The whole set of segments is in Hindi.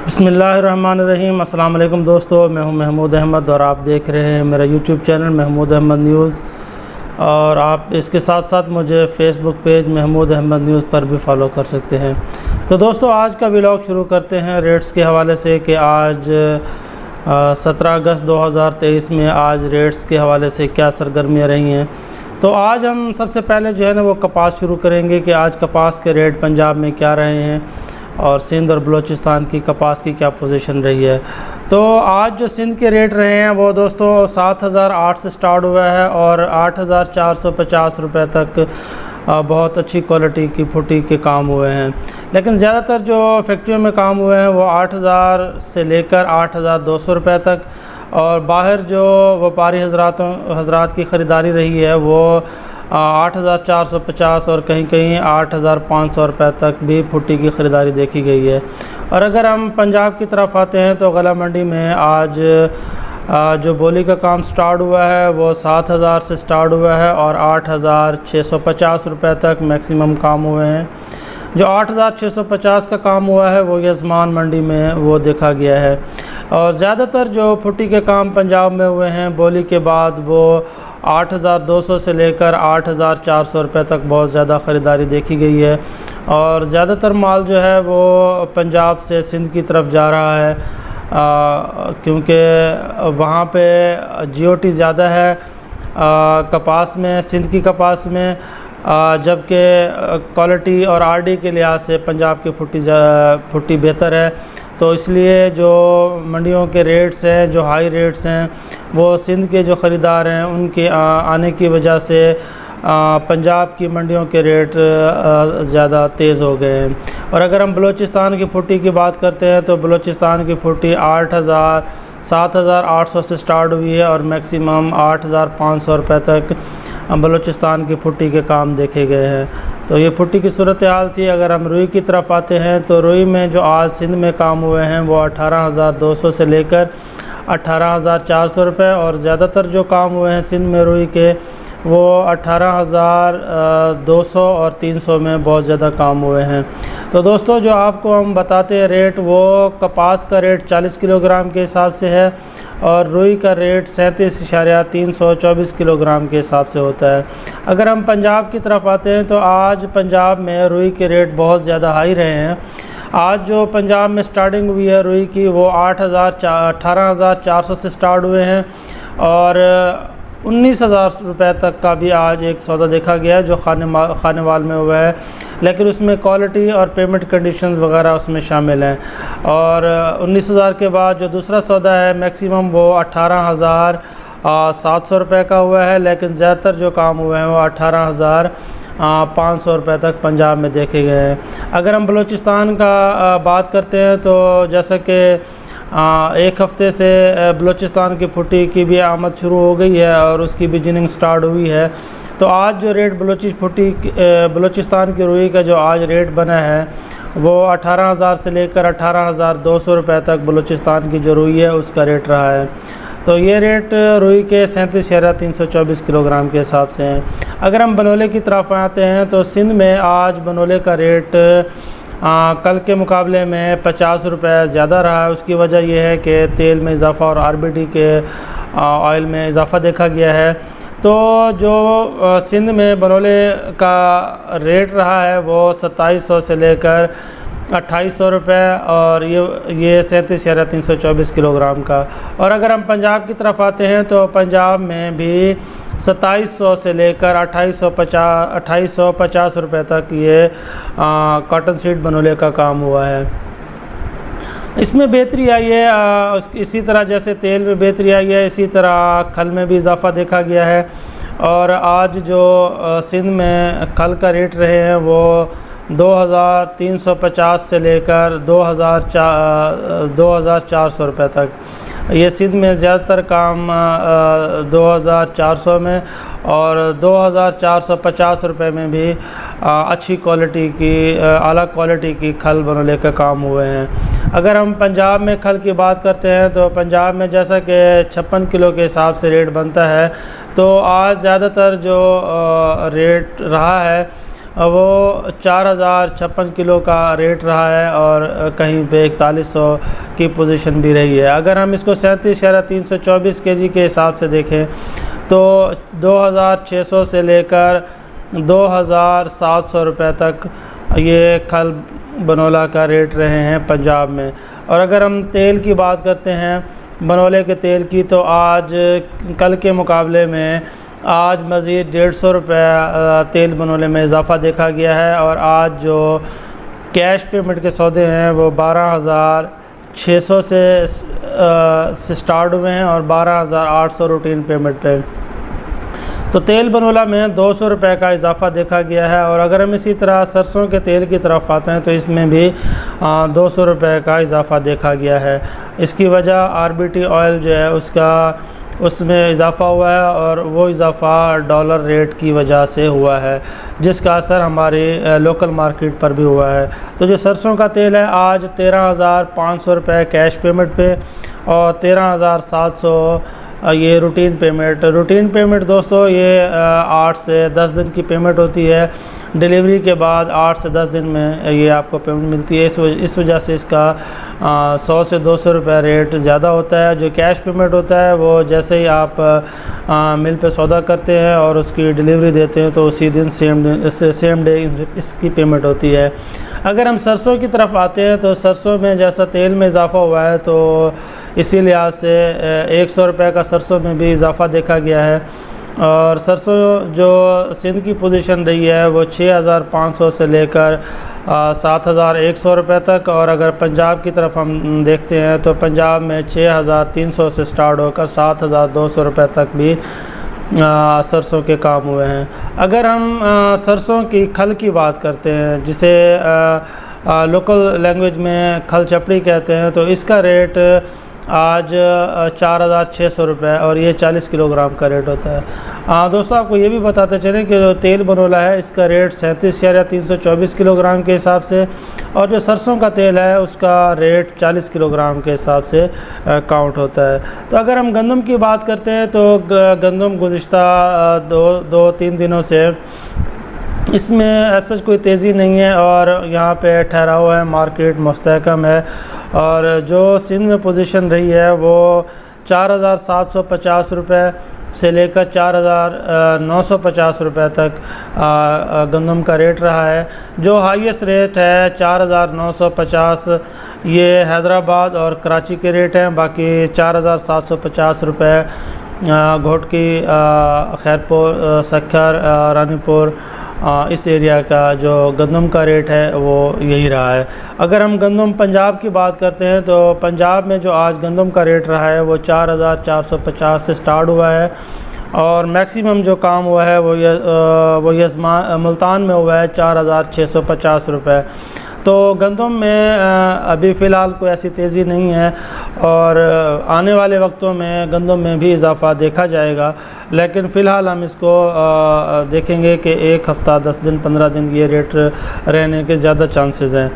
बिस्मिल्लाहिर्रहमानिर्रहीम। अस्सलाम वालेकुम दोस्तों, मैं हूं महमूद अहमद और आप देख रहे हैं मेरा YouTube channel Mahmood Ahmed news. और आप इसके साथ साथ मुझे Facebook page Mahmood Ahmed news पर भी फॉलो कर सकते हैं। तो दोस्तों, आज का व्लॉग शुरू करते हैं रेट्स के हवाले से कि आज 17 अगस्त 2023 में आज रेट्स के हवाले से क्या सरगर्मियाँ रही हैं। तो आज हम सबसे पहले जो है ना वो कपास शुरू करेंगे कि आज कपास के रेट पंजाब में क्या रहे हैं और सिंध और बलूचिस्तान की कपास की क्या पोजीशन रही है। तो आज जो सिंध के रेट रहे हैं वो दोस्तों 7,008 से स्टार्ट हुआ है और 8,450 रुपये तक बहुत अच्छी क्वालिटी की फुटी के काम हुए हैं। लेकिन ज़्यादातर जो फैक्ट्रियों में काम हुए हैं वो 8,000 से लेकर 8,200 रुपये तक, और बाहर जो व्यापारी हजरात की ख़रीदारी रही है वो 8,450 और कहीं कहीं 8,500 रुपये तक भी फुट्टी की ख़रीदारी देखी गई है। और अगर हम पंजाब की तरफ आते हैं तो गला मंडी में आज जो बोली का काम स्टार्ट हुआ है वो 7,000 से स्टार्ट हुआ है और 8,650 रुपये तक मैक्सिमम काम हुए हैं। जो 8,650 का काम हुआ है वो यजमान मंडी में वो देखा गया है। और ज़्यादातर जो फुट्टी के काम पंजाब में हुए हैं बोली के बाद वो 8,200 से लेकर 8,400 रुपये तक बहुत ज़्यादा ख़रीदारी देखी गई है। और ज़्यादातर माल जो है वो पंजाब से सिंध की तरफ जा रहा है क्योंकि वहाँ पे GOT ज़्यादा है कपास में, सिंध की कपास में, जबकि क्वालिटी और RD के लिहाज से पंजाब की फुट्टी बेहतर है। तो इसलिए जो मंडियों के रेट्स हैं, जो हाई रेट्स हैं, वो सिंध के जो ख़रीदार हैं उनके आने की वजह से पंजाब की मंडियों के रेट ज़्यादा तेज़ हो गए हैं। और अगर हम बलूचिस्तान की फुट्टी की बात करते हैं तो बलूचिस्तान की फुट्टी 7,800 से स्टार्ट हुई है और मैक्सिमम 8,500 रुपये तक बलूचिस्तान की फुट्टी के काम देखे गए हैं। तो ये फुट्टी की सूरत हाल थी। अगर हम रुई की तरफ आते हैं तो रुई में जो आज सिंध में काम हुए हैं वो 18,200 से लेकर 18,400 रुपये, और ज़्यादातर जो काम हुए हैं सिंध में रुई के वो 18,200 और 300 में बहुत ज़्यादा काम हुए हैं। तो दोस्तों, जो आपको हम बताते हैं रेट वो कपास का रेट 40 किलोग्राम के हिसाब से है और रुई का रेट 37.324 किलोग्राम के हिसाब से होता है। अगर हम पंजाब की तरफ आते हैं तो आज पंजाब में रुई के रेट बहुत ज़्यादा हाई रहे हैं। आज जो पंजाब में स्टार्टिंग हुई है रुई की वो 18,400 से स्टार्ट हुए हैं और 19,000 रुपये तक का भी आज एक सौदा देखा गया है जो खानेवाल में हुआ है, लेकिन उसमें क्वालिटी और पेमेंट कंडीशंस वगैरह उसमें शामिल हैं। और 19,000 के बाद जो दूसरा सौदा है मैक्सिमम वो 18,700 रुपये का हुआ है, लेकिन ज़्यादातर जो काम हुए हैं वो 18,500 रुपये तक पंजाब में देखे गए हैं। अगर हम बलूचिस्तान का बात करते हैं तो जैसा कि एक हफ़्ते से बलूचिस्तान की फुट्टी की भी आमद शुरू हो गई है और उसकी बिजनिंग स्टार्ट हुई है। तो आज जो रेट बलूचिस्तान की रुई का जो आज रेट बना है वो 18,000 से लेकर 18,200 रुपये तक बलूचिस्तान की जो रुई है उसका रेट रहा है। तो ये रेट रुई के 37.324 किलोग्राम के हिसाब से हैं। अगर हम बनोले की तरफ आते हैं तो सिंध में आज बनोले का रेट कल के मुकाबले में 50 रुपये ज़्यादा रहा है। उसकी वजह यह है कि तेल में इजाफ़ा और RBD के ऑयल में इजाफ़ा देखा गया है। तो जो सिंध में बनोले का रेट रहा है वो 2700 से लेकर 2800 रुपये और ये 37.324 किलोग्राम का। और अगर हम पंजाब की तरफ आते हैं तो पंजाब में भी 2700 से लेकर 2850 रुपये तक ये कॉटन सीड बनोले का काम हुआ है। इसमें बेहतरी आई है, इसी तरह जैसे तेल में बेहतरी आई है इसी तरह खल में भी इजाफ़ा देखा गया है। और आज जो सिंध में खल का रेट रहे हैं वो 2,350 से लेकर 2,400 रुपये तक। ये सिंध में ज़्यादातर काम 2,400 में और 2,450 रुपये में भी अच्छी क्वालिटी की आला क्वालिटी की खल बनोले का काम हुए हैं। अगर हम पंजाब में खल की बात करते हैं तो पंजाब में जैसा कि 56 किलो के हिसाब से रेट बनता है, तो आज ज़्यादातर जो रेट रहा है वो 4056 किलो का रेट रहा है और कहीं पे 4100 की पोजीशन भी रही है। अगर हम इसको 37,324 kg के हिसाब से देखें तो 2600 से लेकर 2700 रुपये तक ये खल बनोला का रेट रहे हैं पंजाब में। और अगर हम तेल की बात करते हैं बनोले के तेल की, तो आज कल के मुकाबले में आज मज़ीद 150 रुपये तेल बनोले में इजाफ़ा देखा गया है। और आज जो कैश पेमेंट के सौदे हैं वो 12,600 से स्टार्ट हुए हैं और 12,800 रूटीन पेमेंट पे। तो तेल बनोला में 200 रुपये का इजाफ़ा देखा गया है। और अगर हम इसी तरह सरसों के तेल की तरफ आते हैं तो इसमें भी 200 रुपये का इजाफ़ा देखा गया है। इसकी वजह RBT ऑयल जो है उसमें इजाफ़ा हुआ है और वो इजाफ़ा डॉलर रेट की वजह से हुआ है, जिसका असर हमारी लोकल मार्केट पर भी हुआ है। तो जो सरसों का तेल है आज 13,500 रुपये कैश पेमेंट पे और 13,700 ये रूटीन पेमेंट दोस्तों ये 8 से 10 दिन की पेमेंट होती है। डिलीवरी के बाद 8 से 10 दिन में ये आपको पेमेंट मिलती है। इस वजह से इसका 100 से 200 रुपये रेट ज़्यादा होता है। जो कैश पेमेंट होता है वो जैसे ही आप मिल पे सौदा करते हैं और उसकी डिलीवरी देते हैं तो उसी दिन सेम डे इसकी पेमेंट होती है। अगर हम सरसों की तरफ आते हैं तो सरसों में जैसा तेल में इजाफ़ा हुआ है तो इसी लिहाज से 100 रुपये का सरसों में भी इजाफ़ा देखा गया है। और सरसों जो सिंध की पोजीशन रही है वो 6,500 से लेकर 7,100 रुपये तक। और अगर पंजाब की तरफ हम देखते हैं तो पंजाब में 6,300 से स्टार्ट होकर 7,200 रुपये तक भी सरसों के काम हुए हैं। अगर हम सरसों की खल की बात करते हैं जिसे लोकल लैंग्वेज में खल चपड़ी कहते हैं, तो इसका रेट आज 4,600 रुपये और ये 40 किलोग्राम का रेट होता है। दोस्तों आपको ये भी बताते चलें कि जो तेल बनोला है इसका रेट 37,324 किलोग्राम के हिसाब से और जो सरसों का तेल है उसका रेट 40 किलोग्राम के हिसाब से काउंट होता है। तो अगर हम गंदम की बात करते हैं तो गंदम गुज़िश्ता 2-3 दिनों से इसमें ऐसा कोई तेज़ी नहीं है और यहाँ पे ठहराव है, मार्केट मुस्तहकम है। और जो सिंध में पोजीशन रही है वो 4,750 रुपये से लेकर 4,950 रुपये तक गंदम का रेट रहा है। जो हाईएस्ट रेट है 4,950 ये हैदराबाद और कराची के रेट हैं। बाकी 4,750 रुपये घोटकी, खैरपुर, सक्खर, रानीपुर इस एरिया का जो गंदम का रेट है वो यही रहा है। अगर हम गंदम पंजाब की बात करते हैं तो पंजाब में जो आज गंदम का रेट रहा है वो 4,450 से स्टार्ट हुआ है और मैक्सिमम जो काम हुआ है वो मुल्तान में हुआ है 4,650 रुपये। तो गंदम में अभी फ़िलहाल कोई ऐसी तेज़ी नहीं है और आने वाले वक्तों में गंदम में भी इजाफ़ा देखा जाएगा, लेकिन फ़िलहाल हम इसको देखेंगे कि 1 हफ़्ता 10 दिन 15 दिन ये रेट रहने के ज़्यादा चांसेस हैं।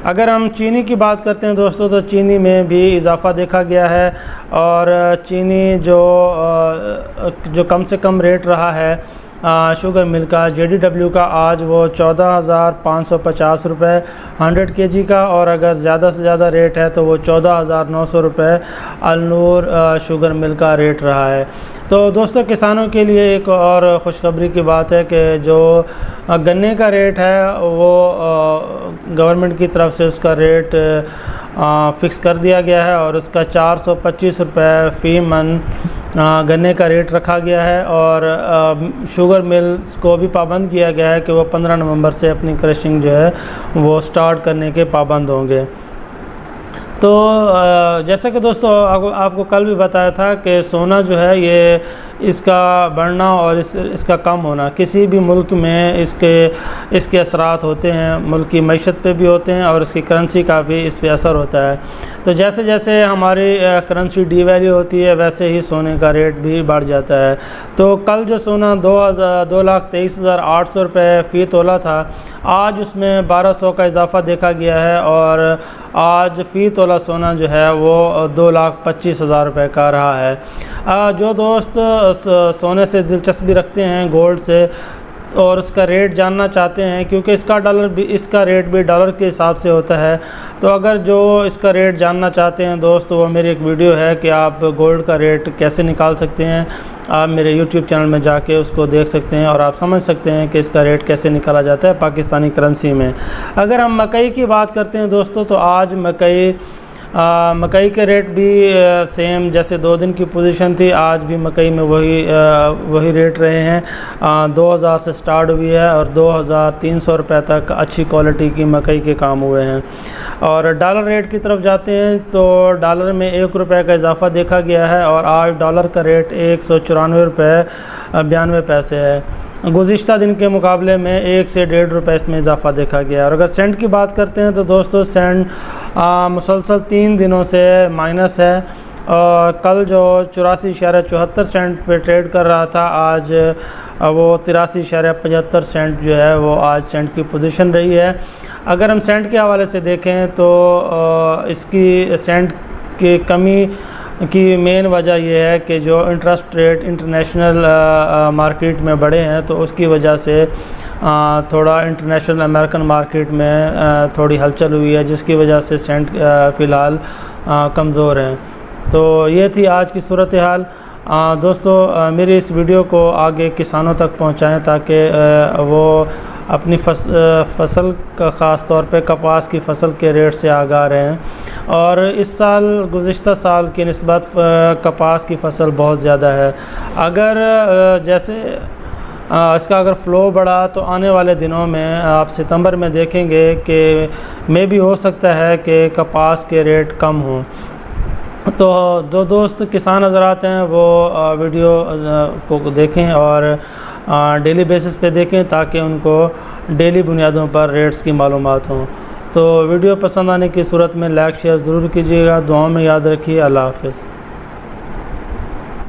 अगर हम चीनी की बात करते हैं दोस्तों तो चीनी में भी इजाफ़ा देखा गया है और चीनी जो कम से कम रेट रहा है शुगर मिल का JDW का आज वो 14,550 रुपये 100 kg का और अगर ज़्यादा से ज़्यादा रेट है तो वो 14,900 रुपये अलनूर शुगर मिल का रेट रहा है। तो दोस्तों किसानों के लिए एक और खुशखबरी की बात है कि जो गन्ने का रेट है वो गवर्नमेंट की तरफ से उसका रेट फ़िक्स कर दिया गया है और उसका 425 रुपये फ़ी मन गन्ने का रेट रखा गया है। और शुगर मिल्स को भी पाबंद किया गया है कि वो 15 नवंबर से अपनी क्रशिंग जो है वो स्टार्ट करने के पाबंद होंगे। तो जैसा कि दोस्तों आपको कल भी बताया था कि सोना जो है ये इसका बढ़ना और इसका कम होना किसी भी मुल्क में इसके असरात होते हैं, मुल्क की मईशत पे भी होते हैं और इसकी करेंसी का भी इस पे असर होता है। तो जैसे जैसे हमारी करेंसी डीवैल्यू होती है वैसे ही सोने का रेट भी बढ़ जाता है। तो कल जो सोना 2,23,800 रुपये फ़ी तोला था, आज उसमें 1,200 का इजाफ़ा देखा गया है और आज फ़ी तोला सोना जो है वो 2,25,000 रुपये का रहा है। जो दोस्त सोने से दिलचस्पी रखते हैं, गोल्ड से, और उसका रेट जानना चाहते हैं, क्योंकि इसका रेट भी डॉलर के हिसाब से होता है। तो अगर जो इसका रेट जानना चाहते हैं दोस्त, तो वो मेरी एक वीडियो है कि आप गोल्ड का रेट कैसे निकाल सकते हैं। आप मेरे YouTube चैनल में जाके उसको देख सकते हैं और आप समझ सकते हैं कि इसका रेट कैसे निकाला जाता है पाकिस्तानी करेंसी में। अगर हम मकई की बात करते हैं दोस्तों, तो आज मकई के रेट भी सेम जैसे 2 दिन की पोजीशन थी, आज भी मकई में वही रेट रहे हैं। 2000 से स्टार्ट हुई है और 2300 रुपये तक अच्छी क्वालिटी की मकई के काम हुए हैं। और डॉलर रेट की तरफ जाते हैं तो डॉलर में 1 रुपये का इजाफ़ा देखा गया है और आज डॉलर का रेट 194 रुपये 92 पैसे है। गुज़िश्ता दिन के मुकाबले में 1 से 1.5 रुपये इसमें इजाफ़ा देखा गया। और अगर सेंट की बात करते हैं तो दोस्तों सेंट मुसलसल 3 दिनों से माइनस है। और कल जो 84.74 सेंट पे ट्रेड कर रहा था, आज वो 83.75 सेंट जो है वो आज सेंट की पोजीशन रही है। अगर हम सेंट के हवाले से देखें तो इसकी सेंट की कमी की मेन वजह यह है कि जो इंटरेस्ट रेट इंटरनेशनल मार्केट में बढ़े हैं, तो उसकी वजह से थोड़ा इंटरनेशनल अमेरिकन मार्केट में थोड़ी हलचल हुई है, जिसकी वजह से सेंट फ़िलहाल कमज़ोर हैं। तो ये थी आज की सूरत हाल। दोस्तों मेरी इस वीडियो को आगे किसानों तक पहुंचाएं ताकि वो अपनी फसल का ख़ास तौर पे कपास की फसल के रेट से आगाह रहें। और इस साल गुज़िश्ता साल की निस्बत कपास की फसल बहुत ज़्यादा है। अगर जैसे इसका अगर फ़्लो बढ़ा तो आने वाले दिनों में आप सितंबर में देखेंगे कि मे भी हो सकता है कि कपास के रेट कम हों। तो जो दोस्त किसान हज़रात हैं वो वीडियो को देखें और डेली बेसिस पे देखें ताकि उनको डेली बुनियादों पर रेट्स की मालूमात हों। तो वीडियो पसंद आने की सूरत में लाइक शेयर ज़रूर कीजिएगा। दुआओं में याद रखिए। अल्लाह हाफ़िज़।